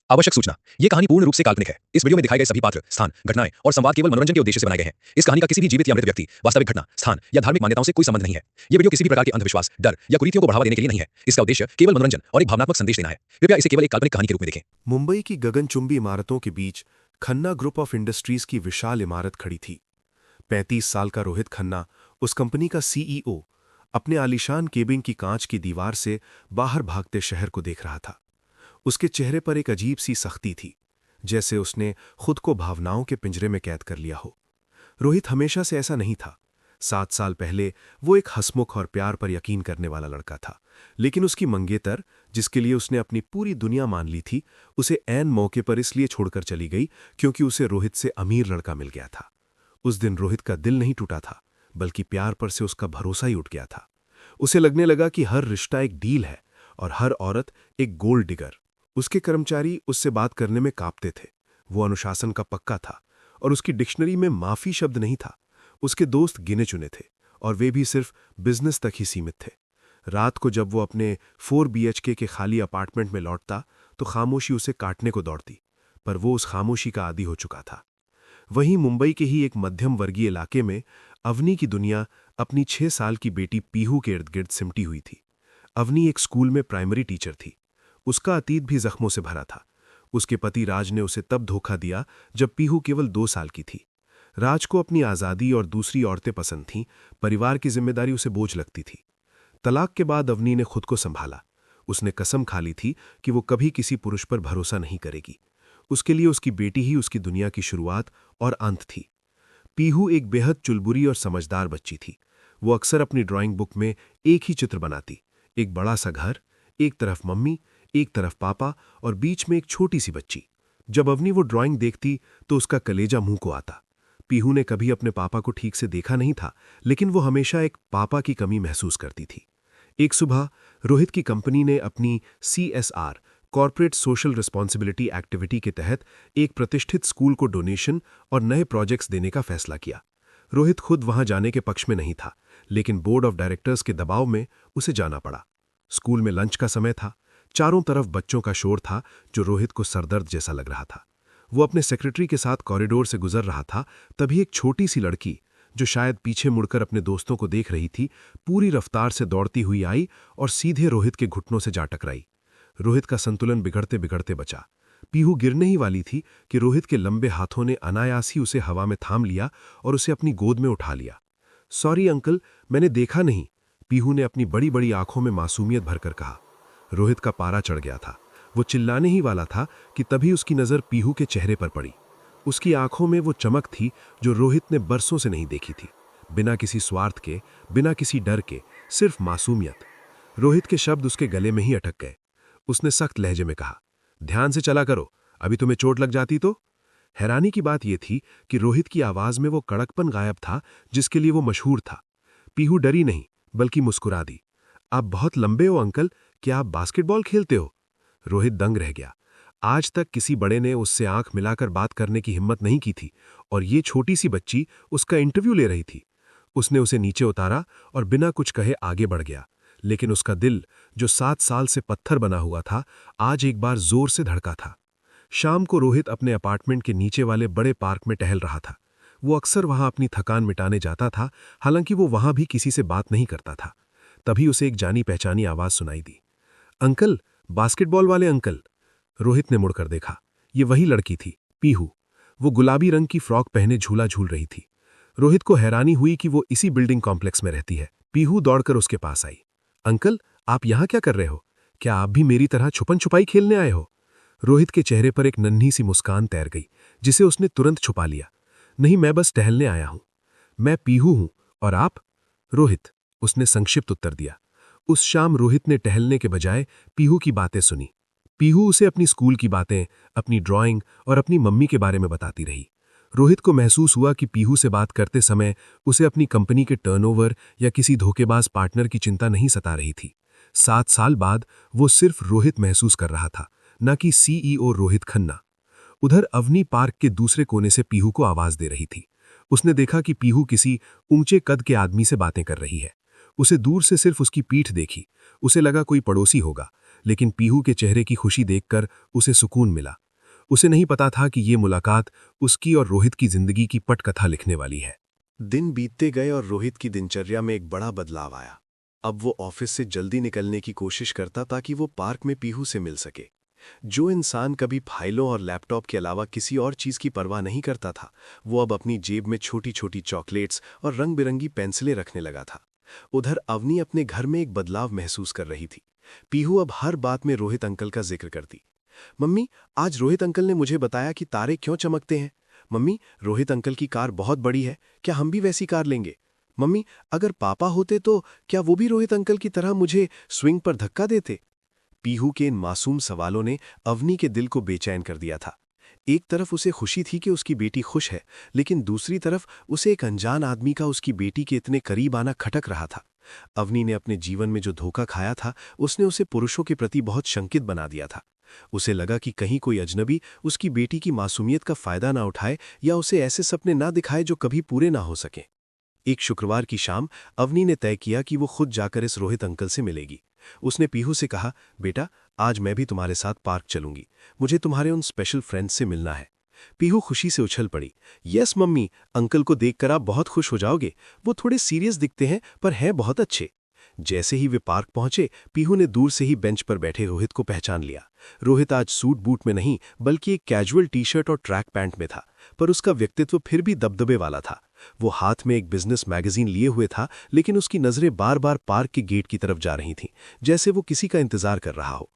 आवश्यक सूचना। ये कहानी पूर्ण रूप से काल्पनिक है। इस वीडियो में दिखाए गए सभी पात्र, स्थान, घटनाएं और संवाद केवल मनोरंजन के उद्देश्य से बनाए गए हैं। इस कहानी का किसी भी जीवित या मृत व्यक्ति, वास्तविक घटना, स्थान या धार्मिक मान्यताओं से कोई संबंध नहीं है। ये वीडियो किसी भी प्रकार के अंधविश्वास, डर या कुरीतियों को बढ़ावा देने के लिए नहीं है। इसका उद्देश्य केवल मनोरंजन और एक भावनात्मक संदेश देना है। कृपया इसे केवल एक काल्पनिक कहानी के रूप में देखें। मुंबई की गगनचुंबी इमारतों के बीच खन्ना ग्रुप ऑफ इंडस्ट्रीज की विशाल इमारत खड़ी थी। 35 साल का रोहित खन्ना, उस कंपनी का सीईओ, अपने आलीशान केबिन की कांच की दीवार से बाहर भागते शहर को देख रहा था। उसके चेहरे पर एक अजीब सी सख्ती थी, जैसे उसने खुद को भावनाओं के पिंजरे में कैद कर लिया हो। रोहित हमेशा से ऐसा नहीं था। 7 साल पहले वो एक हंसमुख और प्यार पर यकीन करने वाला लड़का था, लेकिन उसकी मंगेतर, जिसके लिए उसने अपनी पूरी दुनिया मान ली थी, उसे ऐन मौके पर इसलिए छोड़कर चली गई क्योंकि उसे रोहित से अमीर लड़का मिल गया था। उस दिन रोहित का दिल नहीं टूटा था, बल्कि प्यार पर से उसका भरोसा ही उठ गया था। उसे लगने लगा कि हर रिश्ता एक डील है और हर औरत एक गोल्ड डिगर। उसके कर्मचारी उससे बात करने में कांपते थे। वो अनुशासन का पक्का था और उसकी डिक्शनरी में माफी शब्द नहीं था। उसके दोस्त गिने चुने थे और वे भी सिर्फ बिजनेस तक ही सीमित थे। रात को जब वो अपने 4 BHK के खाली अपार्टमेंट में लौटता तो खामोशी उसे काटने को दौड़ती, पर वो उस खामोशी का आदी हो चुका था। वहीं मुंबई के ही एक मध्यम वर्गीय इलाके में अवनी की दुनिया अपनी 6 साल की बेटी पीहू के इर्द गिर्द सिमटी हुई थी। अवनी एक स्कूल में प्राइमरी टीचर थी। उसका अतीत भी जख्मों से भरा था। उसके पति राज ने उसे तब धोखा दिया जब पीहू केवल 2 साल की थी। राज को अपनी आज़ादी और दूसरी औरतें पसंद थीं। परिवार की जिम्मेदारी उसे बोझ लगती थी। तलाक के बाद अवनी ने खुद को संभाला। उसने कसम खा ली थी कि वो कभी किसी पुरुष पर भरोसा नहीं करेगी। उसके लिए उसकी बेटी ही उसकी दुनिया की शुरुआत और अंत थी। पीहू एक बेहद चुलबुरी और समझदार बच्ची थी। वो अक्सर अपनी ड्राइंग बुक में एक ही चित्र बनाती, एक बड़ा सा घर, एक तरफ मम्मी, एक तरफ पापा और बीच में एक छोटी सी बच्ची। जब अवनी वो ड्राइंग देखती तो उसका कलेजा मुंह को आता। पीहू ने कभी अपने पापा को ठीक से देखा नहीं था, लेकिन वो हमेशा एक पापा की कमी महसूस करती थी। एक सुबह रोहित की कंपनी ने अपनी CSR, corporate social responsibility activity के तहत एक प्रतिष्ठित स्कूल को डोनेशन और नए प्रोजेक्ट्स देने का फैसला किया। रोहित खुद वहां जाने के पक्ष में नहीं था, लेकिन बोर्ड ऑफ डायरेक्टर्स के दबाव में उसे जाना पड़ा। स्कूल में लंच का समय था। चारों तरफ बच्चों का शोर था, जो रोहित को सरदर्द जैसा लग रहा था। वो अपने सेक्रेटरी के साथ कॉरिडोर से गुजर रहा था, तभी एक छोटी सी लड़की, जो शायद पीछे मुड़कर अपने दोस्तों को देख रही थी, पूरी रफ्तार से दौड़ती हुई आई और सीधे रोहित के घुटनों से जा टकराई। रोहित का संतुलन बिगड़ते बिगड़ते बचा। पीहू गिरने ही वाली थी कि रोहित के लंबे हाथों ने अनायास ही उसे हवा में थाम लिया और उसे अपनी गोद में उठा लिया। सॉरी अंकल, मैंने देखा नहीं, पीहू ने अपनी बड़ी बड़ी आंखों में मासूमियत भरकर कहा। रोहित का पारा चढ़ गया था। वो चिल्लाने ही वाला था कि तभी उसकी नज़र पीहू के चेहरे पर पड़ी। उसकी आंखों में वो चमक थी जो रोहित ने बरसों से नहीं देखी थी। बिना किसी स्वार्थ के, बिना किसी डर के, सिर्फ मासूमियत। रोहित के शब्द उसके गले में ही अटक गए। उसने सख्त लहजे में कहा, ध्यान से चला करो, अभी तुम्हें चोट लग जाती तो। हैरानी की बात यह थी कि रोहित की आवाज में वो कड़कपन गायब था जिसके लिए वो मशहूर था। पीहू डरी नहीं, बल्कि मुस्कुरा दी। आप बहुत लंबे हो अंकल, क्या आप बास्केटबॉल खेलते हो? रोहित दंग रह गया। आज तक किसी बड़े ने उससे आंख मिलाकर बात करने की हिम्मत नहीं की थी, और ये छोटी सी बच्ची उसका इंटरव्यू ले रही थी। उसने उसे नीचे उतारा और बिना कुछ कहे आगे बढ़ गया, लेकिन उसका दिल, जो 7 साल से पत्थर बना हुआ था, आज एक बार जोर से धड़का था। शाम को रोहित अपने अपार्टमेंट के नीचे वाले बड़े पार्क में टहल रहा था। वो अक्सर वहां अपनी थकान मिटाने जाता था, हालांकि वो वहां भी किसी से बात नहीं करता था। तभी उसे एक जानी पहचानी आवाज सुनाई दी। अंकल, बास्केटबॉल वाले अंकल। रोहित ने मुड़कर देखा। ये वही लड़की थी, पीहू। वो गुलाबी रंग की फ्रॉक पहने झूला झूल रही थी। रोहित को हैरानी हुई कि वो इसी बिल्डिंग कॉम्प्लेक्स में रहती है। पीहू दौड़कर उसके पास आई। अंकल, आप यहां क्या कर रहे हो? क्या आप भी मेरी तरह छुपन छुपाई खेलने आए हो? रोहित के चेहरे पर एक नन्ही सी मुस्कान तैर गई, जिसे उसने तुरंत छुपा लिया। नहीं, मैं बस टहलने आया हूं। मैं पीहू हूं, और आप? रोहित, उसने संक्षिप्त उत्तर दिया। उस शाम रोहित ने टहलने के बजाय पीहू की बातें सुनी। पीहू उसे अपनी स्कूल की बातें, अपनी ड्राइंग और अपनी मम्मी के बारे में बताती रही। रोहित को महसूस हुआ कि पीहू से बात करते समय उसे अपनी कंपनी के टर्नओवर या किसी धोखेबाज पार्टनर की चिंता नहीं सता रही थी। 7 साल बाद वो सिर्फ रोहित महसूस कर रहा था, न कि CEO रोहित खन्ना। उधर अवनी पार्क के दूसरे कोने से पीहू को आवाज दे रही थी। उसने देखा कि पीहू किसी ऊंचे कद के आदमी से बातें कर रही है। उसे दूर से सिर्फ उसकी पीठ देखी। उसे लगा कोई पड़ोसी होगा, लेकिन पीहू के चेहरे की खुशी देखकर उसे सुकून मिला। उसे नहीं पता था कि ये मुलाकात उसकी और रोहित की जिंदगी की पटकथा लिखने वाली है। दिन बीतते गए और रोहित की दिनचर्या में एक बड़ा बदलाव आया। अब वो ऑफिस से जल्दी निकलने की कोशिश करता ताकि वो पार्क में पीहू से मिल सके। जो इंसान कभी फाइलों और लैपटॉप के अलावा किसी और चीज की परवाह नहीं करता था, वो अब अपनी जेब में छोटी छोटी चॉकलेट्स और रंग बिरंगी पेंसिलें रखने लगा था। उधर अवनी अपने घर में एक बदलाव महसूस कर रही थी। पीहू अब हर बात में रोहित अंकल का जिक्र करती। मम्मी, आज रोहित अंकल ने मुझे बताया कि तारे क्यों चमकते हैं। मम्मी, रोहित अंकल की कार बहुत बड़ी है, क्या हम भी वैसी कार लेंगे। मम्मी, अगर पापा होते तो क्या वो भी रोहित अंकल की तरह मुझे स्विंग पर धक्का देते। पीहू के इन मासूम सवालों ने अवनी के दिल को बेचैन कर दिया था। एक तरफ उसे खुशी थी कि उसकी बेटी खुश है, लेकिन दूसरी तरफ उसे एक अनजान आदमी का उसकी बेटी के इतने करीब आना खटक रहा था। अवनी ने अपने जीवन में जो धोखा खाया था, उसने उसे पुरुषों के प्रति बहुत शंकित बना दिया था। उसे लगा कि कहीं कोई अजनबी उसकी बेटी की मासूमियत का फायदा ना उठाए या उसे ऐसे सपने ना दिखाए जो कभी पूरे ना हो सके। एक शुक्रवार की शाम अवनी ने तय किया कि वो खुद जाकर इस रोहित अंकल से मिलेगी। उसने पीहू से कहा, बेटा, आज मैं भी तुम्हारे साथ पार्क चलूंगी, मुझे तुम्हारे उन स्पेशल फ्रेंड्स से मिलना है। पीहू खुशी से उछल पड़ी। यस मम्मी, अंकल को देखकर आप बहुत खुश हो जाओगे। वो थोड़े सीरियस दिखते हैं पर हैं बहुत अच्छे। जैसे ही वे पार्क पहुंचे, पीहू ने दूर से ही बेंच पर बैठे रोहित को पहचान लिया। रोहित आज सूट बूट में नहीं बल्कि एक कैजुअल टी शर्ट और ट्रैक पैंट में था, पर उसका व्यक्तित्व फिर भी दबदबे वाला था। वो हाथ में एक बिजनेस मैगजीन लिए हुए था, लेकिन उसकी नजरें बार बार पार्क के गेट की तरफ जा रही थीं, जैसे वो किसी का इंतजार कर रहा हो।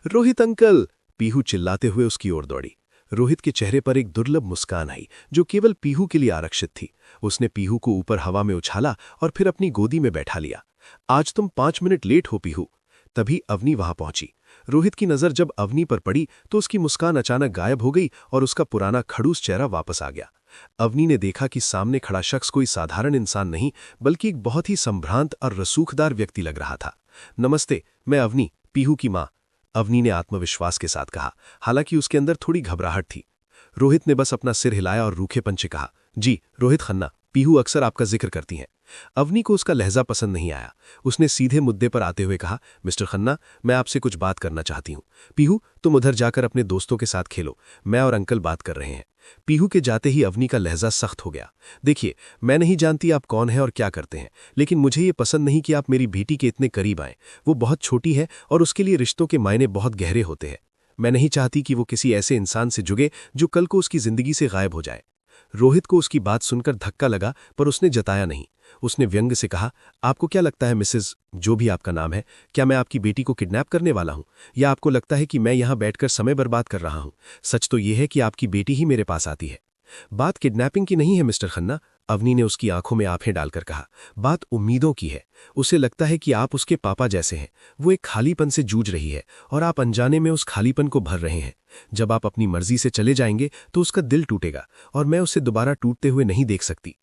रोहित अंकल, पीहू चिल्लाते हुए उसकी ओर दौड़ी। रोहित के चेहरे पर एक दुर्लभ मुस्कान आई, जो केवल पीहू के लिए आरक्षित थी। उसने पीहू को ऊपर हवा में उछाला और फिर अपनी गोदी में बैठा लिया। आज तुम 5 मिनट लेट हो पीहू। तभी अवनी वहां पहुंची। रोहित की नजर जब अवनी पर पड़ी तो उसकी मुस्कान अचानक गायब हो गई और उसका पुराना खड़ूस चेहरा वापस आ गया। अवनी ने देखा कि सामने खड़ा शख्स कोई साधारण इंसान नहीं बल्कि एक बहुत ही संभ्रांत और रसूखदार व्यक्ति लग रहा था। नमस्ते, मैं अवनी, पीहू की मां, अवनी ने आत्मविश्वास के साथ कहा, हालांकि उसके अंदर थोड़ी घबराहट थी। रोहित ने बस अपना सिर हिलाया और रूखेपन से कहा, जी रोहित खन्ना, पीहू अक्सर आपका जिक्र करती हैं। अवनी को उसका लहजा पसंद नहीं आया। उसने सीधे मुद्दे पर आते हुए कहा, मिस्टर खन्ना, मैं आपसे कुछ बात करना चाहती हूँ। पीहू, तुम उधर जाकर अपने दोस्तों के साथ खेलो, मैं और अंकल बात कर रहे हैं। पीहू के जाते ही अवनी का लहजा सख्त हो गया। देखिए, मैं नहीं जानती आप कौन हैं और क्या करते हैं, लेकिन मुझे ये पसंद नहीं कि आप मेरी बेटी के इतने करीब आएं। वो बहुत छोटी है और उसके लिए रिश्तों के मायने बहुत गहरे होते हैं। मैं नहीं चाहती कि वो किसी ऐसे इंसान से जुड़े जो कल को उसकी जिंदगी से गायब हो जाए। रोहित को उसकी बात सुनकर धक्का लगा, पर उसने जताया नहीं। उसने व्यंग से कहा, आपको क्या लगता है मिसेस, जो भी आपका नाम है, क्या मैं आपकी बेटी को किडनैप करने वाला हूं, या आपको लगता है कि मैं यहां बैठकर समय बर्बाद कर रहा हूं? सच तो यह है कि आपकी बेटी ही मेरे पास आती है। बात किडनैपिंग की नहीं है मिस्टर खन्ना, अवनी ने उसकी आंखों में आंखें डालकर कहा। बात उम्मीदों की है। उसे लगता है कि आप उसके पापा जैसे हैं। वो एक खालीपन से जूझ रही है और आप अनजाने में उस खालीपन को भर रहे हैं। जब आप अपनी मर्जी से चले जाएंगे तो उसका दिल टूटेगा और मैं उसे दोबारा टूटते हुए नहीं देख सकती।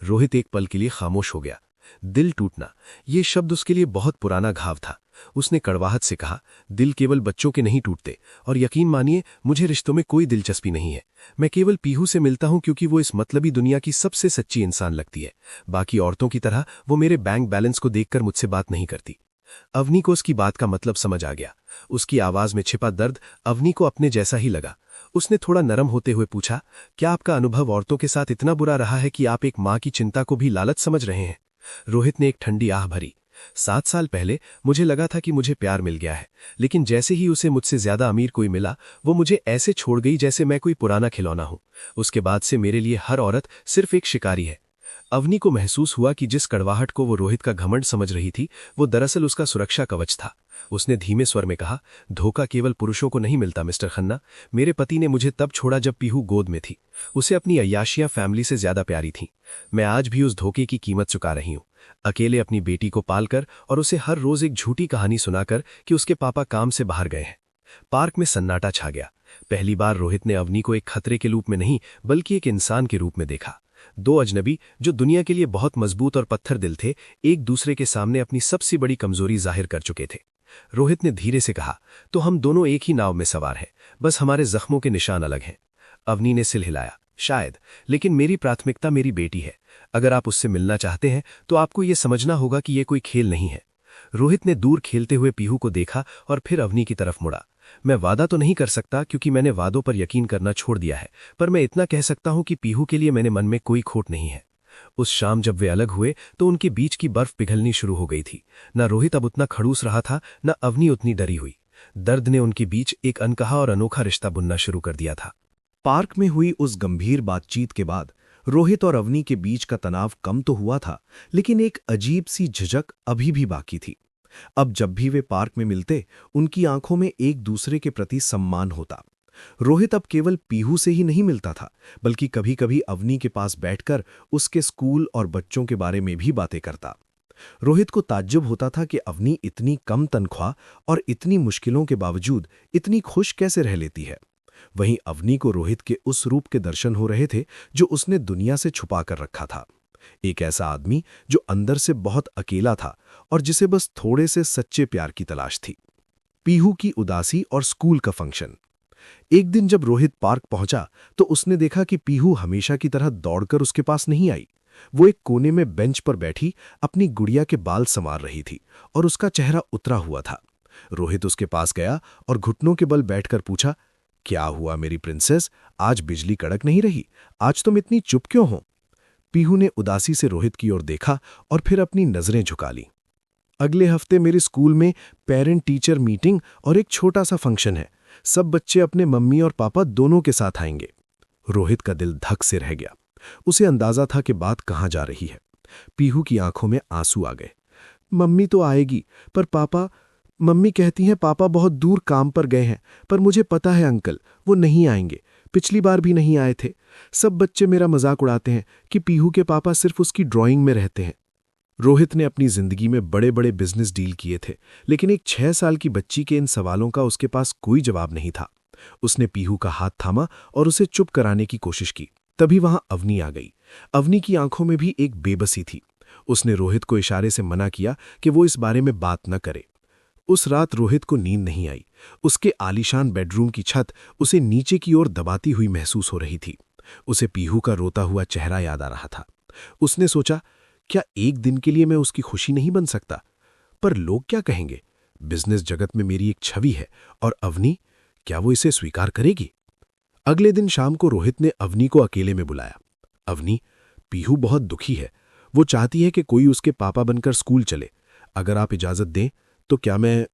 रोहित एक पल के लिए खामोश हो गया। दिल टूटना, ये शब्द उसके लिए बहुत पुराना घाव था। उसने कड़वाहट से कहा, दिल केवल बच्चों के नहीं टूटते, और यकीन मानिए मुझे रिश्तों में कोई दिलचस्पी नहीं है। मैं केवल पीहू से मिलता हूं क्योंकि वो इस मतलबी दुनिया की सबसे सच्ची इंसान लगती है। बाकी औरतों की तरह वो मेरे बैंक बैलेंस को देखकर मुझसे बात नहीं करती। अवनी को उसकी बात का मतलब समझ आ गया। उसकी आवाज में छिपा दर्द अवनी को अपने जैसा ही लगा। उसने थोड़ा नरम होते हुए पूछा, क्या आपका अनुभव औरतों के साथ इतना बुरा रहा है कि आप एक माँ की चिंता को भी लालच समझ रहे हैं? रोहित ने एक ठंडी आह भरी। 7 साल पहले मुझे लगा था कि मुझे प्यार मिल गया है, लेकिन जैसे ही उसे मुझसे ज्यादा अमीर कोई मिला, वो मुझे ऐसे छोड़ गई जैसे मैं कोई पुराना खिलौना हूं। उसके बाद से मेरे लिए हर औरत सिर्फ एक शिकारी है। अवनी को महसूस हुआ कि जिस कड़वाहट को वो रोहित का घमंड समझ रही थी, वो दरअसल उसका सुरक्षा कवच था। उसने धीमे स्वर में कहा, धोखा केवल पुरुषों को नहीं मिलता मिस्टर खन्ना। मेरे पति ने मुझे तब छोड़ा जब पीहू गोद में थी। उसे अपनी अय्याशियां फैमिली से ज्यादा प्यारी थीं। मैं आज भी उस धोखे की कीमत चुका रही हूं, अकेले अपनी बेटी को पालकर और उसे हर रोज एक झूठी कहानी सुनाकर कि उसके पापा काम से बाहर गए हैं। पार्क में सन्नाटा छा गया। पहली बार रोहित ने अवनी को एक खतरे के रूप में नहीं बल्कि एक इंसान के रूप में देखा। 2 अजनबी जो दुनिया के लिए बहुत मजबूत और पत्थर दिल थे, एक दूसरे के सामने अपनी सबसे बड़ी कमजोरी जाहिर कर चुके थे। रोहित ने धीरे से कहा, तो हम दोनों एक ही नाव में सवार हैं, बस हमारे जख्मों के निशान अलग हैं। अवनी ने सिर हिलाया, शायद, लेकिन मेरी प्राथमिकता मेरी बेटी है। अगर आप उससे मिलना चाहते हैं तो आपको यह समझना होगा कि यह कोई खेल नहीं है। रोहित ने दूर खेलते हुए पीहू को देखा और फिर अवनी की तरफ मुड़ा। मैं वादा तो नहीं कर सकता क्योंकि मैंने वादों पर यकीन करना छोड़ दिया है, पर मैं इतना कह सकता हूं कि पीहू के लिए मेरे मन में कोई खोट नहीं है। उस शाम जब वे अलग हुए तो उनके बीच की बर्फ पिघलनी शुरू हो गई थी। न रोहित अब उतना खड़ूस रहा था, न अवनी उतनी डरी हुई। दर्द ने उनके बीच एक अनकहा और अनोखा रिश्ता बुनना शुरू कर दिया था। पार्क में हुई उस गंभीर बातचीत के बाद रोहित और अवनी के बीच का तनाव कम तो हुआ था, लेकिन एक अजीब सी झिझक अभी भी बाकी थी। अब जब भी वे पार्क में मिलते, उनकी आंखों में एक दूसरे के प्रति सम्मान होता। रोहित अब केवल पीहू से ही नहीं मिलता था, बल्कि कभी-कभी अवनी के पास बैठकर उसके स्कूल और बच्चों के बारे में भी बातें करता। रोहित को ताज्जुब होता था कि अवनी इतनी कम तनख्वाह और इतनी मुश्किलों के बावजूद इतनी खुश कैसे रह लेती है। वहीं अवनी को रोहित के उस रूप के दर्शन हो रहे थे जो उसने दुनिया से छुपा कर रखा था। एक ऐसा आदमी जो अंदर से बहुत अकेला था और जिसे बस थोड़े से सच्चे प्यार की तलाश थी। पीहू की उदासी और स्कूल का फंक्शन। एक दिन जब रोहित पार्क पहुंचा तो उसने देखा कि पीहू हमेशा की तरह दौड़कर उसके पास नहीं आई। वो एक कोने में बेंच पर बैठी अपनी गुड़िया के बाल संवार रही थी और उसका चेहरा उतरा हुआ था। रोहित उसके पास गया और घुटनों के बल बैठकर पूछा, क्या हुआ मेरी प्रिंसेस, आज बिजली कड़क नहीं रही? आज तुम इतनी चुप क्यों हो? पीहू ने उदासी से रोहित की ओर देखा और फिर अपनी नजरें झुका ली। अगले हफ्ते मेरे स्कूल में पेरेंट टीचर मीटिंग और एक छोटा सा फंक्शन है। सब बच्चे अपने मम्मी और पापा दोनों के साथ आएंगे। रोहित का दिल धक से रह गया। उसे अंदाजा था कि बात कहां जा रही है। पीहू की आंखों में आंसू आ गए। मम्मी तो आएगी, पर पापा, मम्मी कहती हैं पापा बहुत दूर काम पर गए हैं, पर मुझे पता है अंकल, वो नहीं आएंगे। पिछली बार भी नहीं आए थे। सब बच्चे मेरा मजाक उड़ाते हैं कि पीहू के पापा सिर्फ उसकी ड्राइंग में रहते हैं। रोहित ने अपनी जिंदगी में बड़े बड़े बिजनेस डील किए थे, लेकिन एक 6 साल की बच्ची के इन सवालों का उसके पास कोई जवाब नहीं था। उसने पीहू का हाथ थामा और उसे चुप कराने की कोशिश की। तभी वहां अवनी आ गई। अवनी की आंखों में भी एक बेबसी थी। उसने रोहित को इशारे से मना किया कि वो इस बारे में बात न करे। उस रात रोहित को नींद नहीं आई। उसके आलीशान बेडरूम की छत उसे नीचे की ओर दबाती हुई महसूस हो रही थी। उसे पीहू का रोता हुआ चेहरा याद आ रहा था। उसने सोचा, क्या एक दिन के लिए मैं उसकी खुशी नहीं बन सकता? पर लोग क्या कहेंगे? बिजनेस जगत में मेरी एक छवि है, और अवनी, क्या वो इसे स्वीकार करेगी? अगले दिन शाम को रोहित ने अवनी को अकेले में बुलाया। अवनी, पीहू बहुत दुखी है। वो चाहती है कि कोई उसके पापा बनकर स्कूल चले। अगर आप इजाजत दें तो क्या मैं...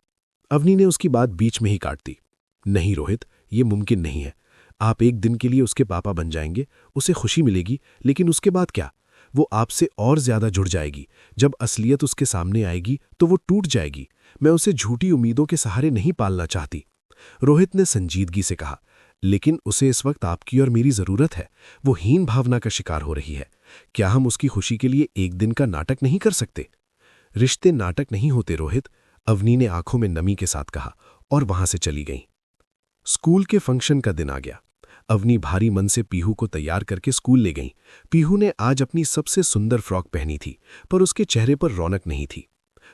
अवनी ने उसकी बात बीच में ही काट दी। नहीं रोहित, ये मुमकिन नहीं है। आप एक दिन के लिए उसके पापा बन जाएंगे, उसे खुशी मिलेगी, लेकिन उसके बाद क्या? वो आपसे और ज्यादा जुड़ जाएगी। जब असलियत उसके सामने आएगी तो वो टूट जाएगी। मैं उसे झूठी उम्मीदों के सहारे नहीं पालना चाहती। रोहित ने संजीदगी से कहा, लेकिन उसे इस वक्त आपकी और मेरी जरूरत है। वो हीन भावना का शिकार हो रही है। क्या हम उसकी खुशी के लिए एक दिन का नाटक नहीं कर सकते? रिश्ते नाटक नहीं होते रोहित, अवनी ने आंखों में नमी के साथ कहा और वहां से चली गई। स्कूल के फंक्शन का दिन आ गया। अवनी भारी मन से पीहू को तैयार करके स्कूल ले गई। पीहू ने आज अपनी सबसे सुंदर फ्रॉक पहनी थी, पर उसके चेहरे पर रौनक नहीं थी।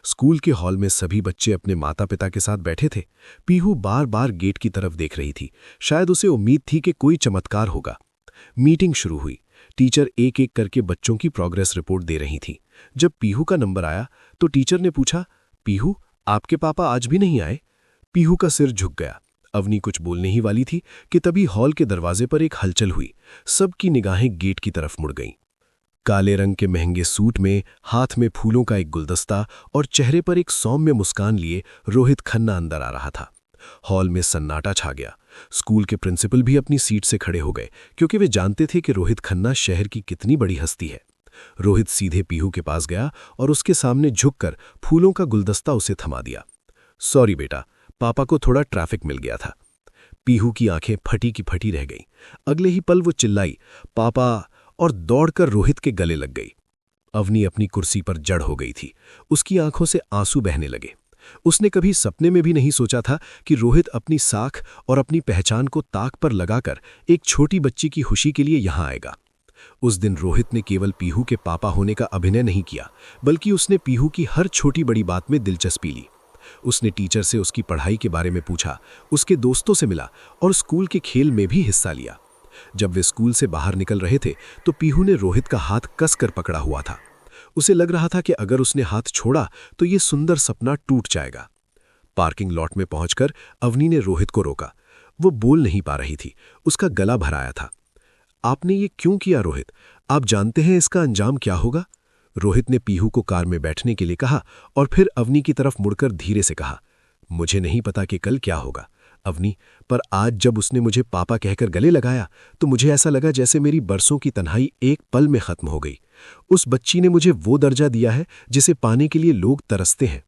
स्कूल के हॉल में सभी बच्चे अपने माता पिता के साथ बैठे थे। पीहू बार बार गेट की तरफ देख रही थी। शायद उसे उम्मीद थी कि कोई चमत्कार होगा। मीटिंग शुरू हुई। टीचर एक एक करके बच्चों की प्रोग्रेस रिपोर्ट दे रही थी। जब पीहू का नंबर आया तो टीचर ने पूछा, पीहू, आपके पापा आज भी नहीं आए? पीहू का सिर झुक गया। अवनी कुछ बोलने ही वाली थी कि तभी हॉल के दरवाजे पर एक हलचल हुई। सबकी निगाहें गेट की तरफ मुड़ गईं। काले रंग के महंगे सूट में, हाथ में फूलों का एक गुलदस्ता और चेहरे पर एक सौम्य मुस्कान लिए रोहित खन्ना अंदर आ रहा था। हॉल में सन्नाटा छा गया। स्कूल के प्रिंसिपल भी अपनी सीट से खड़े हो गए, क्योंकि वे जानते थे कि रोहित खन्ना शहर की कितनी बड़ी हस्ती है। रोहित सीधे पीहू के पास गया और उसके सामने झुककर फूलों का गुलदस्ता उसे थमा दिया। सॉरी बेटा, पापा को थोड़ा ट्रैफिक मिल गया था। पीहू की आंखें फटी की फटी रह गईं। अगले ही पल वो चिल्लाई, पापा, और दौड़कर रोहित के गले लग गई। अवनी अपनी कुर्सी पर जड़ हो गई थी। उसकी आंखों से आंसू बहने लगे। उसने कभी सपने में भी नहीं सोचा था कि रोहित अपनी साख और अपनी पहचान को ताक पर लगाकर एक छोटी बच्ची की खुशी के लिए यहां आएगा। उस दिन रोहित ने केवल पीहू के पापा होने का अभिनय नहीं किया, बल्कि उसने पीहू की हर छोटी बड़ी बात में दिलचस्पी ली। उसने टीचर से उसकी पढ़ाई के बारे में पूछा, उसके दोस्तों से मिला और स्कूल के खेल में भी हिस्सा लिया। जब वे स्कूल से बाहर निकल रहे थे तो पीहू ने रोहित का हाथ कसकर पकड़ा हुआ था। उसे लग रहा था कि अगर उसने हाथ छोड़ा तो ये सुंदर सपना टूट जाएगा। पार्किंग लॉट में पहुंचकर अवनी ने रोहित को रोका। वो बोल नहीं पा रही थी, उसका गला भर आया था। आपने ये क्यों किया रोहित? आप जानते हैं इसका अंजाम क्या होगा? रोहित ने पीहू को कार में बैठने के लिए कहा और फिर अवनी की तरफ मुड़कर धीरे से कहा, मुझे नहीं पता कि कल क्या होगा अवनी, पर आज जब उसने मुझे पापा कहकर गले लगाया तो मुझे ऐसा लगा जैसे मेरी बरसों की तन्हाई एक पल में खत्म हो गई। उस बच्ची ने मुझे वो दर्जा दिया है जिसे पाने के लिए लोग तरसते हैं।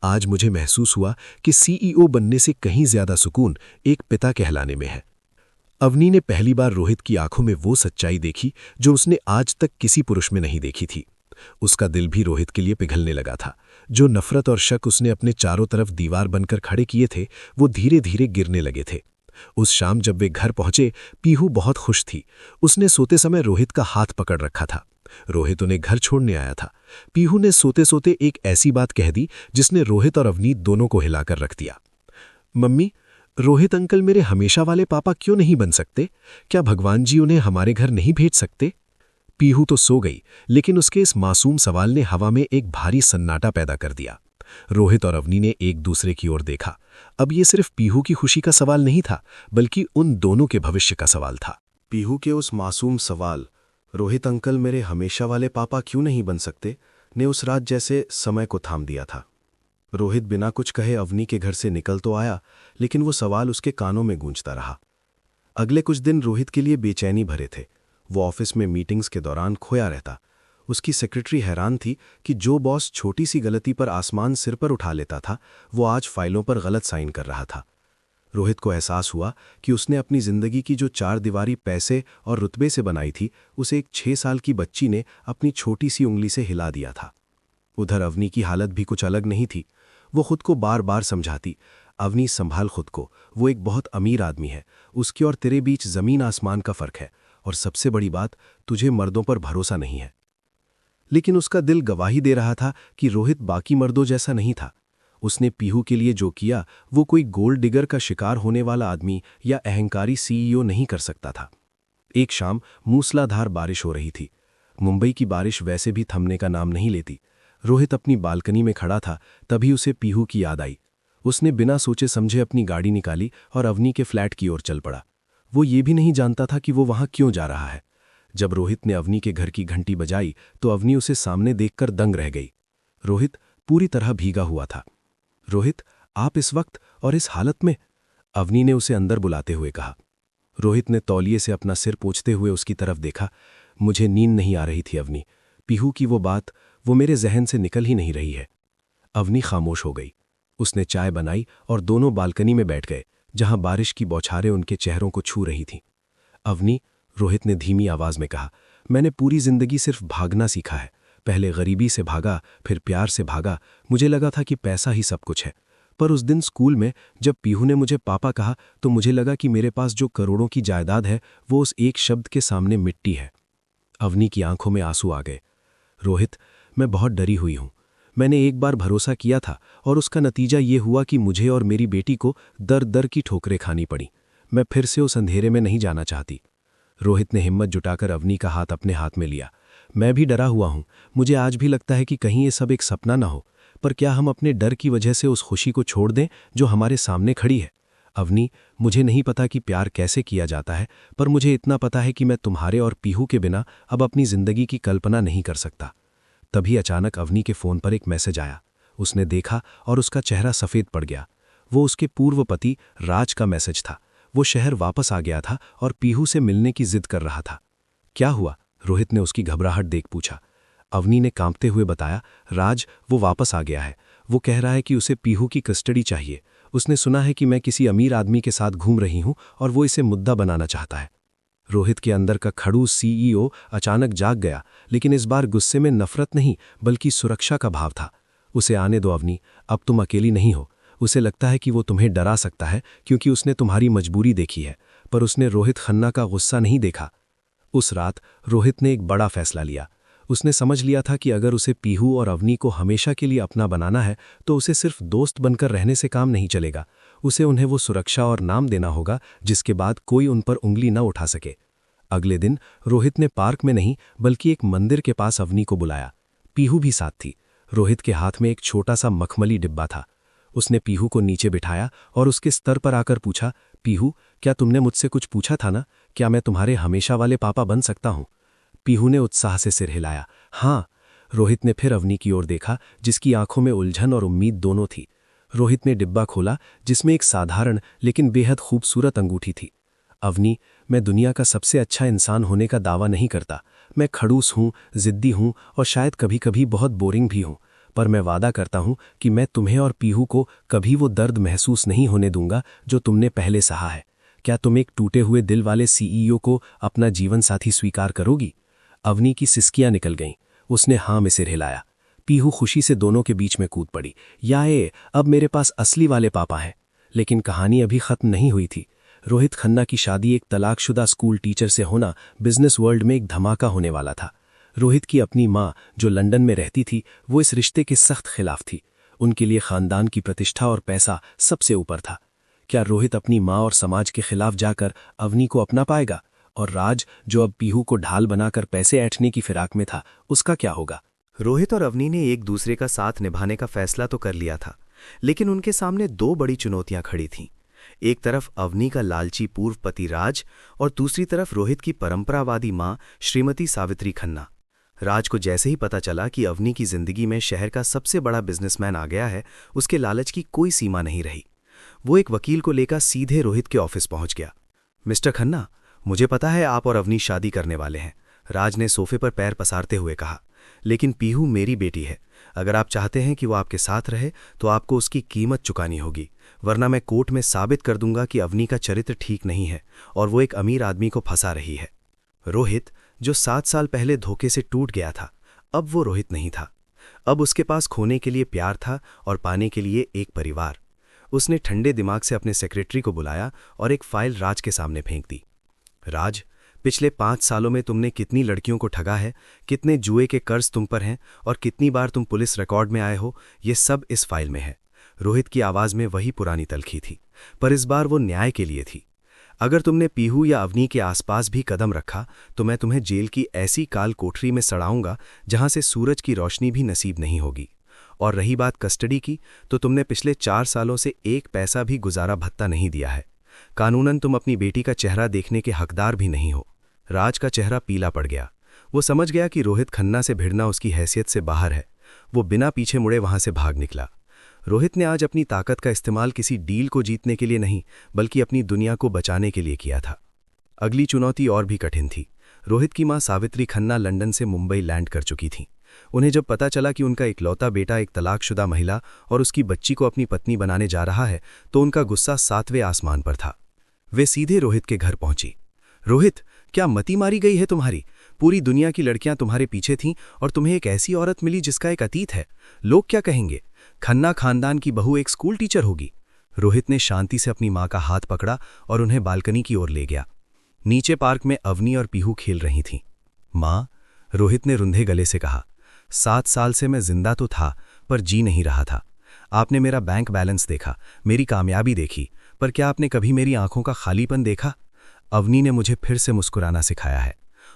आज मुझे महसूस हुआ कि सीईओ बनने से कहीं ज्यादा सुकून एक पिता कहलाने में है। अवनी ने पहली बार रोहित की आंखों में वो सच्चाई देखी जो उसने आज तक किसी पुरुष में नहीं देखी थी। उसका दिल भी रोहित के लिए पिघलने लगा था। जो नफरत और शक उसने अपने चारों तरफ दीवार बनकर खड़े किए थे, वो धीरे धीरे गिरने लगे थे। उस शाम जब वे घर पहुंचे, पीहू बहुत खुश थी। उसने सोते समय रोहित का हाथ पकड़ रखा था। रोहित उन्हें घर छोड़ने आया था। पीहू ने सोते सोते एक ऐसी बात कह दी जिसने रोहित और अवनीत दोनों को हिलाकर रख दिया। मम्मी, रोहित अंकल मेरे हमेशा वाले पापा क्यों नहीं बन सकते? क्या भगवान जी उन्हें हमारे घर नहीं भेज सकते? पीहू तो सो गई, लेकिन उसके इस मासूम सवाल ने हवा में एक भारी सन्नाटा पैदा कर दिया। रोहित और अवनी ने एक दूसरे की ओर देखा। अब ये सिर्फ पीहू की खुशी का सवाल नहीं था, बल्कि उन दोनों के भविष्य का सवाल था। पीहू के उस मासूम सवाल, रोहित अंकल मेरे हमेशा वाले पापा क्यों नहीं बन सकते, ने उस रात जैसे समय को थाम दिया था। रोहित बिना कुछ कहे अवनी के घर से निकल तो आया, लेकिन वो सवाल उसके कानों में गूंजता रहा। अगले कुछ दिन रोहित के लिए बेचैनी भरे थे। वो ऑफिस में मीटिंग्स के दौरान खोया रहता। उसकी सेक्रेटरी हैरान थी कि जो बॉस छोटी सी गलती पर आसमान सिर पर उठा लेता था, वो आज फाइलों पर गलत साइन कर रहा था। रोहित को एहसास हुआ कि उसने अपनी जिंदगी की जो 4 दीवारी पैसे और रुतबे से बनाई थी, उसे एक 6 साल की बच्ची ने अपनी छोटी सी उंगली से हिला दिया था। उधर अवनी की हालत भी कुछ अलग नहीं थी। वो खुद को बार बार समझाती, अवनी संभाल खुद को, वो एक बहुत अमीर आदमी है, उसके और तेरे बीच जमीन आसमान का फर्क है, और सबसे बड़ी बात, तुझे मर्दों पर भरोसा नहीं है। लेकिन उसका दिल गवाही दे रहा था कि रोहित बाकी मर्दों जैसा नहीं था। उसने पीहू के लिए जो किया, वो कोई गोल्ड डिगर का शिकार होने वाला आदमी या अहंकारी सीईओ नहीं कर सकता था। एक शाम मूसलाधार बारिश हो रही थी। मुंबई की बारिश वैसे भी थमने का नाम नहीं लेती। रोहित अपनी बालकनी में खड़ा था, तभी उसे पीहू की याद आई। उसने बिना सोचे समझे अपनी गाड़ी निकाली और अवनी के फ्लैट की ओर चल पड़ा। वो ये भी नहीं जानता था कि वो वहां क्यों जा रहा है। जब रोहित ने अवनी के घर की घंटी बजाई तो अवनी उसे सामने देखकर दंग रह गई। रोहित पूरी तरह भीगा हुआ था। रोहित, आप इस वक्त और इस हालत में? अवनी ने उसे अंदर बुलाते हुए कहा। रोहित ने तौलिए से अपना सिर पोंछते हुए उसकी तरफ देखा। मुझे नींद नहीं आ रही थी अवनी। पीहू की वो बात, वो मेरे जहन से निकल ही नहीं रही है। अवनी खामोश हो गई। उसने चाय बनाई और दोनों बालकनी में बैठ गए, जहां बारिश की बौछारें उनके चेहरों को छू रही थीं। अवनी, रोहित ने धीमी आवाज में कहा, मैंने पूरी जिंदगी सिर्फ भागना सीखा है। पहले गरीबी से भागा, फिर प्यार से भागा। मुझे लगा था कि पैसा ही सब कुछ है। पर उस दिन स्कूल में जब पीहू ने मुझे पापा कहा, तो मुझे लगा कि मेरे पास जो करोड़ों की जायदाद है, वो उस एक शब्द के सामने मिट्टी है। अवनी की आंखों में आंसू आ गए। रोहित, मैं बहुत डरी हुई हूं। मैंने एक बार भरोसा किया था और उसका नतीजा ये हुआ कि मुझे और मेरी बेटी को दर दर की ठोकरें खानी पड़ी। मैं फिर से उस अंधेरे में नहीं जाना चाहती। रोहित ने हिम्मत जुटाकर अवनी का हाथ अपने हाथ में लिया। मैं भी डरा हुआ हूं। मुझे आज भी लगता है कि कहीं ये सब एक सपना ना हो। पर क्या हम अपने डर की वजह से उस खुशी को छोड़ दें जो हमारे सामने खड़ी है? अवनी, मुझे नहीं पता कि प्यार कैसे किया जाता है, पर मुझे इतना पता है कि मैं तुम्हारे और पीहू के बिना अब अपनी जिंदगी की कल्पना नहीं कर सकता। तभी अचानक अवनी के फोन पर एक मैसेज आया। उसने देखा और उसका चेहरा सफेद पड़ गया। वो उसके पूर्व पति राज का मैसेज था। वो शहर वापस आ गया था और पीहू से मिलने की जिद कर रहा था। क्या हुआ? रोहित ने उसकी घबराहट देख पूछा। अवनी ने कांपते हुए बताया, राज, वो वापस आ गया है। वो कह रहा है कि उसे पीहू की कस्टडी चाहिए। उसने सुना है कि मैं किसी अमीर आदमी के साथ घूम रही हूं और वो इसे मुद्दा बनाना चाहता है। रोहित के अंदर का खड़ूस सीईओ अचानक जाग गया, लेकिन इस बार गुस्से में नफरत नहीं बल्कि सुरक्षा का भाव था। उसे आने दो अवनी, अब तुम अकेली नहीं हो। उसे लगता है कि वो तुम्हें डरा सकता है क्योंकि उसने तुम्हारी मजबूरी देखी है, पर उसने रोहित खन्ना का गुस्सा नहीं देखा। उस रात रोहित ने एक बड़ा फैसला लिया। उसने समझ लिया था कि अगर उसे पीहू और अवनी को हमेशा के लिए अपना बनाना है तो उसे सिर्फ दोस्त बनकर रहने से काम नहीं चलेगा। उसे उन्हें वो सुरक्षा और नाम देना होगा जिसके बाद कोई उन पर उंगली न उठा सके। अगले दिन रोहित ने पार्क में नहीं बल्कि एक मंदिर के पास अवनी को बुलाया। पीहू भी साथ थी। रोहित के हाथ में एक छोटा सा मखमली डिब्बा था। उसने पीहू को नीचे बिठाया और उसके स्तर पर आकर पूछा, पीहू, क्या तुमने मुझसे कुछ पूछा था ना? क्या मैं तुम्हारे हमेशा वाले पापा बन सकता हूं? पीहू ने उत्साह से सिर हिलाया। हाँ। रोहित ने फिर अवनी की ओर देखा, जिसकी आंखों में उलझन और उम्मीद दोनों थी। रोहित ने डिब्बा खोला, जिसमें एक साधारण लेकिन बेहद खूबसूरत अंगूठी थी। अवनी, मैं दुनिया का सबसे अच्छा इंसान होने का दावा नहीं करता। मैं खड़ूस हूं, जिद्दी हूं और शायद कभी कभी बहुत बोरिंग भी हूं, पर मैं वादा करता हूं कि मैं तुम्हें और पीहू को कभी वो दर्द महसूस नहीं होने दूंगा जो तुमने पहले सहा है। क्या तुम एक टूटे हुए दिल वाले सीईओ को अपना जीवन साथी स्वीकार करोगी? अवनी की सिसकियां निकल गईं। उसने हाँ में सिर हिलाया। पीहू खुशी से दोनों के बीच में कूद पड़ी। याए, अब मेरे पास असली वाले पापा हैं। लेकिन कहानी अभी खत्म नहीं हुई थी। रोहित खन्ना की शादी एक तलाकशुदा स्कूल टीचर से होना बिजनेस वर्ल्ड में एक धमाका होने वाला था। रोहित की अपनी माँ, जो लंदन में रहती थी, वो इस रिश्ते के सख्त खिलाफ थी। उनके लिए खानदान की प्रतिष्ठा और पैसा सबसे ऊपर था। क्या रोहित अपनी माँ और समाज के खिलाफ जाकर अवनी को अपना पाएगा? और राज, जो अब पीहू को ढाल बनाकर पैसे ऐंठने की फिराक में था, उसका क्या होगा? रोहित और अवनी ने एक दूसरे का साथ निभाने का फैसला तो कर लिया था, लेकिन उनके सामने दो बड़ी चुनौतियां खड़ी थीं। एक तरफ अवनी का लालची पूर्व पति राज और दूसरी तरफ रोहित की परंपरावादी मां श्रीमती सावित्री खन्ना। राज को जैसे ही पता चला कि अवनी की जिंदगी में शहर का सबसे बड़ा बिजनेसमैन आ गया है, उसके लालच की कोई सीमा नहीं रही। वो एक वकील को लेकर सीधे रोहित के ऑफिस पहुंच गया। मिस्टर खन्ना, मुझे पता है आप और अवनी शादी करने वाले हैं, राज ने सोफे पर पैर पसारते हुए कहा। लेकिन पीहू मेरी बेटी है। अगर आप चाहते हैं कि वो आपके साथ रहे तो आपको उसकी कीमत चुकानी होगी, वरना मैं कोर्ट में साबित कर दूंगा कि अवनी का चरित्र ठीक नहीं है और वो एक अमीर आदमी को फंसा रही है। रोहित, जो 7 साल पहले धोखे से टूट गया था, अब वो रोहित नहीं था। अब उसके पास खोने के लिए प्यार था और पाने के लिए एक परिवार। उसने ठंडे दिमाग से अपने सेक्रेटरी को बुलाया और एक फाइल राज के सामने फेंक दी। राज, पिछले 5 सालों में तुमने कितनी लड़कियों को ठगा है, कितने जुए के कर्ज तुम पर हैं और कितनी बार तुम पुलिस रिकॉर्ड में आए हो, ये सब इस फाइल में है। रोहित की आवाज में वही पुरानी तलखी थी, पर इस बार वो न्याय के लिए थी। अगर तुमने पीहू या अवनी के आसपास भी कदम रखा तो मैं तुम्हें जेल की ऐसी काल कोठरी में सड़ाऊंगा जहां से सूरज की रोशनी भी नसीब नहीं होगी। और रही बात कस्टडी की, तो तुमने पिछले 4 सालों से 1 पैसा भी गुजारा भत्ता नहीं दिया है। कानूनन तुम अपनी बेटी का चेहरा देखने के हकदार भी नहीं हो। राज का चेहरा पीला पड़ गया। वो समझ गया कि रोहित खन्ना से भिड़ना उसकी हैसियत से बाहर है। वो बिना पीछे मुड़े वहां से भाग निकला। रोहित ने आज अपनी ताकत का इस्तेमाल किसी डील को जीतने के लिए नहीं, बल्कि अपनी दुनिया को बचाने के लिए किया था। अगली चुनौती और भी कठिन थी। रोहित की मां सावित्री खन्ना लंदन से मुंबई लैंड कर चुकी थीं। उन्हें जब पता चला कि उनका इकलौता बेटा एक तलाकशुदा महिला और उसकी बच्ची को अपनी पत्नी बनाने जा रहा है, तो उनका गुस्सा 7वें आसमान पर था। वे सीधे रोहित के घर पहुंची। रोहित, क्या मती मारी गई है तुम्हारी? पूरी दुनिया की लड़कियां तुम्हारे पीछे थीं और तुम्हें एक ऐसी औरत मिली जिसका एक अतीत है। लोग क्या कहेंगे? खन्ना खानदान की बहू एक स्कूल टीचर होगी। रोहित ने शांति से अपनी मां का हाथ पकड़ा और उन्हें बालकनी की ओर ले गया। नीचे पार्क में अवनी और पीहू खेल रही थीं। मां, रोहित ने रुंधे गले से कहा, 7 साल से मैं जिंदा तो था, पर जी नहीं रहा था। आपने मेरा बैंक बैलेंस देखा, मेरी कामयाबी देखी, पर क्या आपने कभी मेरी आंखों का खालीपन देखा? अवनी ने मुझे फिर से मुस्कुराना सिखाया है,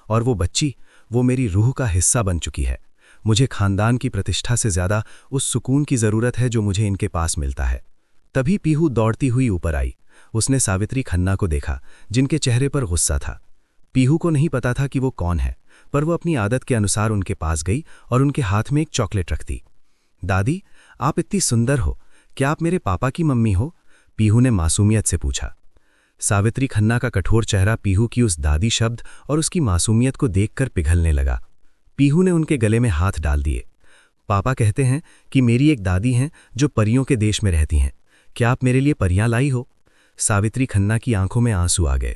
और वो बच्ची, वो मेरी रूह का हिस्सा बन चुकी है। मुझे खानदान की प्रतिष्ठा से ज्यादा उस सुकून की जरूरत है जो मुझे इनके पास मिलता है। तभी पीहू दौड़ती हुई ऊपर आई। उसने सावित्री खन्ना को देखा, जिनके चेहरे पर गुस्सा था। पीहू को नहीं पता था कि वो कौन है, पर वो अपनी आदत के अनुसार उनके पास गई और उनके हाथ में एक चॉकलेट रख दी। दादी, आप इतनी सुंदर हो, क्या आप मेरे पापा की मम्मी हो? पीहू ने मासूमियत से पूछा। सावित्री खन्ना का कठोर चेहरा पीहू की उस दादी शब्द और उसकी मासूमियत को देखकर पिघलने लगा। पीहू ने उनके गले में हाथ डाल दिए। पापा कहते हैं कि मेरी एक दादी हैं जो परियों के देश में रहती हैं। क्या आप मेरे लिए परियां लाई हो? सावित्री खन्ना की आंखों में आंसू आ गए।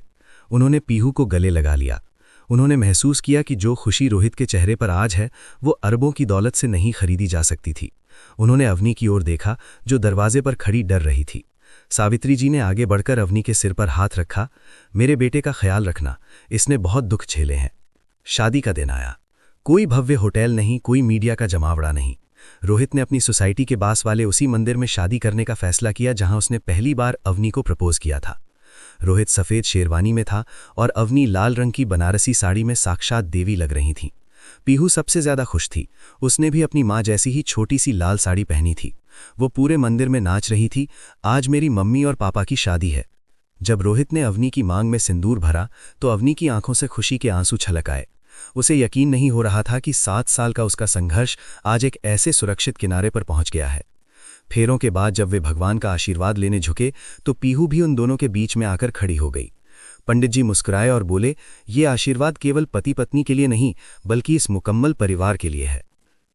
उन्होंने पीहू को गले लगा लिया। उन्होंने महसूस किया कि जो खुशी रोहित के चेहरे पर आज है, वो अरबों की दौलत से नहीं खरीदी जा सकती थी। उन्होंने अवनी की ओर देखा, जो दरवाजे पर खड़ी डर रही थी। सावित्री जी ने आगे बढ़कर अवनी के सिर पर हाथ रखा। मेरे बेटे का ख्याल रखना, इसने बहुत दुख झेले हैं। शादी का दिन आया। कोई भव्य होटल नहीं, कोई मीडिया का जमावड़ा नहीं। रोहित ने अपनी सोसाइटी के पास वाले उसी मंदिर में शादी करने का फैसला किया जहां उसने पहली बार अवनी को प्रपोज किया था। रोहित सफेद शेरवानी में था और अवनी लाल रंग की बनारसी साड़ी में साक्षात देवी लग रही थीं। पीहू सबसे ज्यादा खुश थी। उसने भी अपनी माँ जैसी ही छोटी सी लाल साड़ी पहनी थी। वो पूरे मंदिर में नाच रही थी, आज मेरी मम्मी और पापा की शादी है। जब रोहित ने अवनी की मांग में सिंदूर भरा तो अवनी की आंखों से खुशी के आंसू छलक आए। उसे यकीन नहीं हो रहा था कि 7 साल का उसका संघर्ष आज एक ऐसे सुरक्षित किनारे पर पहुंच गया है। फेरों के बाद जब वे भगवान का आशीर्वाद लेने झुके तो पीहू भी उन दोनों के बीच में आकर खड़ी हो गई। पंडित जी मुस्कुराए और बोले, ये आशीर्वाद केवल पति पत्नी के लिए नहीं बल्कि इस मुकम्मल परिवार के लिए है।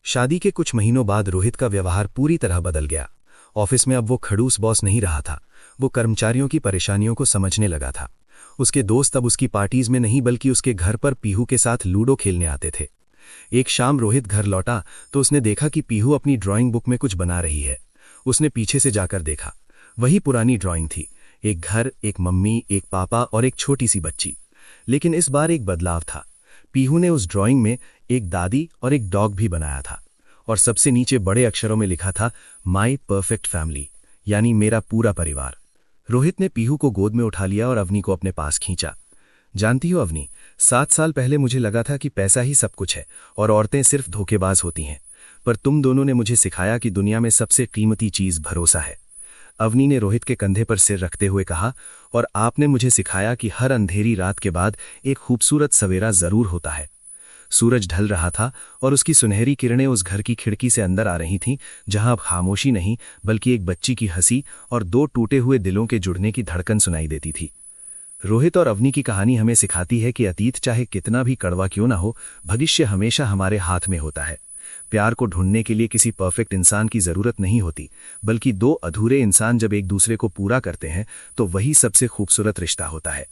शादी के कुछ महीनों बाद रोहित का व्यवहार पूरी तरह बदल गया। ऑफिस में अब वो खड़ूस बॉस नहीं रहा था। वो कर्मचारियों की परेशानियों को समझने लगा था। उसके दोस्त अब उसकी पार्टीज में नहीं बल्कि उसके घर पर पीहू के साथ लूडो खेलने आते थे। एक शाम रोहित घर लौटा तो उसने देखा कि पीहू अपनी ड्राइंग बुक में कुछ बना रही है। उसने पीछे से जाकर देखा, वही पुरानी ड्राइंग थी, एक घर, एक मम्मी, एक पापा और एक छोटी सी बच्ची। लेकिन इस बार एक बदलाव था। पीहू ने उस ड्राइंग में एक दादी और एक डॉग भी बनाया था और सबसे नीचे बड़े अक्षरों में लिखा था, माई परफेक्ट फैमिली, यानी मेरा पूरा परिवार। रोहित ने पीहू को गोद में उठा लिया और अवनी को अपने पास खींचा। जानती हो अवनी, 7 साल पहले मुझे लगा था कि पैसा ही सब कुछ है और औरतें सिर्फ धोखेबाज होती हैं, पर तुम दोनों ने मुझे सिखाया कि दुनिया में सबसे कीमती चीज भरोसा है। अवनी ने रोहित के कंधे पर सिर रखते हुए कहा, और आपने मुझे सिखाया कि हर अंधेरी रात के बाद एक खूबसूरत सवेरा जरूर होता है। सूरज ढल रहा था और उसकी सुनहरी किरणें उस घर की खिड़की से अंदर आ रही थीं, जहां अब खामोशी नहीं बल्कि एक बच्ची की हंसी और 2 टूटे हुए दिलों के जुड़ने की धड़कन सुनाई देती थी। रोहित और अवनी की कहानी हमें सिखाती है कि अतीत चाहे कितना भी कड़वा क्यों ना हो, भविष्य हमेशा हमारे हाथ में होता है। प्यार को ढूंढने के लिए किसी परफेक्ट इंसान की जरूरत नहीं होती, बल्कि 2 अधूरे इंसान जब एक दूसरे को पूरा करते हैं तो वही सबसे खूबसूरत रिश्ता होता है।